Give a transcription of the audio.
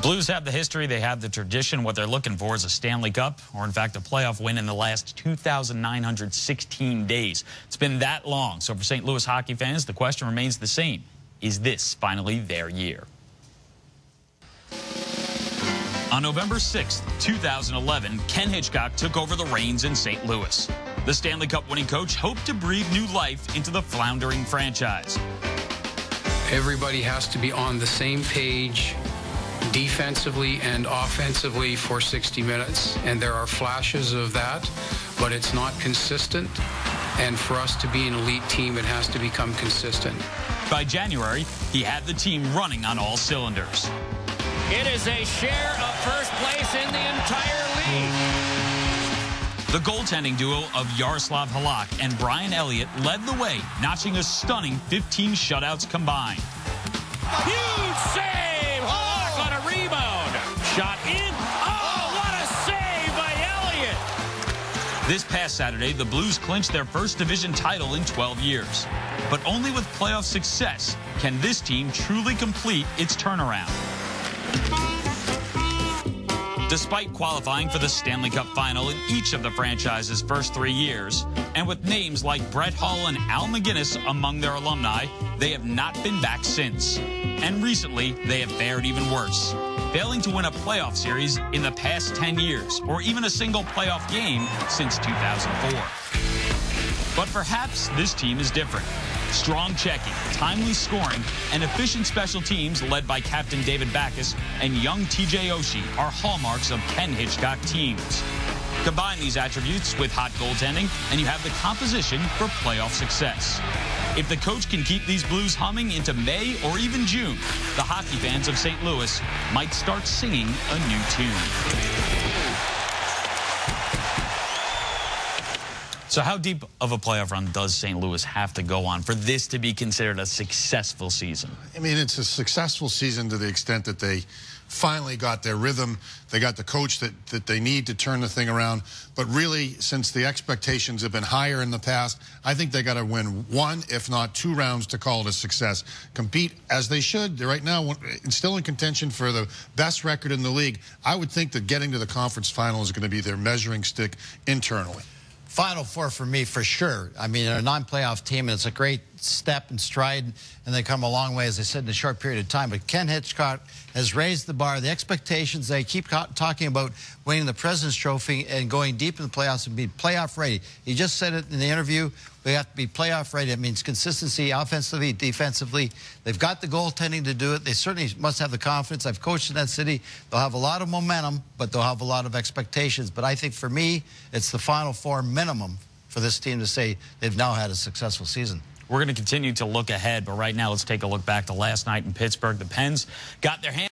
Blues have the history, they have the tradition. What they're looking for is a Stanley Cup, or in fact a playoff win in the last 2,916 days. It's been that long. So for St. Louis hockey fans, the question remains the same. Is this finally their year? On November 6, 2011, Ken Hitchcock took over the reins in St. Louis. The Stanley Cup winning coach hoped to breathe new life into the floundering franchise. Everybody has to be on the same page defensively and offensively for 60 minutes. And there are flashes of that, but it's not consistent. And for us to be an elite team, it has to become consistent. By January, he had the team running on all cylinders. It is a share of first place in the entire league. The goaltending duo of Yaroslav Halak and Brian Elliott led the way, notching a stunning 15 shutouts combined. Huge save! Halak on a rebound. Shot in. Oh, what a save by Elliott! This past Saturday, the Blues clinched their first division title in 12 years. But only with playoff success can this team truly complete its turnaround. Despite qualifying for the Stanley Cup final in each of the franchise's first 3 years, and with names like Brett Hull and Al McGinnis among their alumni, they have not been back since. And recently, they have fared even worse, failing to win a playoff series in the past 10 years, or even a single playoff game since 2004. But perhaps this team is different. Strong checking, timely scoring, and efficient special teams led by Captain David Backes and young TJ Oshie are hallmarks of Ken Hitchcock teams. Combine these attributes with hot goaltending, and you have the composition for playoff success. If the coach can keep these Blues humming into May or even June, the hockey fans of St. Louis might start singing a new tune. So how deep of a playoff run does St. Louis have to go on for this to be considered a successful season? I mean, it's a successful season to the extent that they finally got their rhythm. They got the coach that they need to turn the thing around. But really, since the expectations have been higher in the past, I think they got to win 1, if not 2 rounds to call it a success. Compete as they should. They're right now still in contention for the best record in the league. I would think that getting to the conference final is going to be their measuring stick internally. Final Four for me, for sure. I mean, they're a non-playoff team, and it's a great step and stride, and they come a long way, as I said, in a short period of time. But Ken Hitchcock has raised the bar. The expectations, they keep talking about winning the President's Trophy and going deep in the playoffs and being playoff ready. He just said it in the interview. We have to be playoff ready. That means consistency, offensively, defensively. They've got the goaltending to do it. They certainly must have the confidence. I've coached in that city. They'll have a lot of momentum, but they'll have a lot of expectations. But I think for me, it's the Final Four minimum for this team to say they've now had a successful season. We're going to continue to look ahead, but right now let's take a look back to last night in Pittsburgh. The Pens got their hands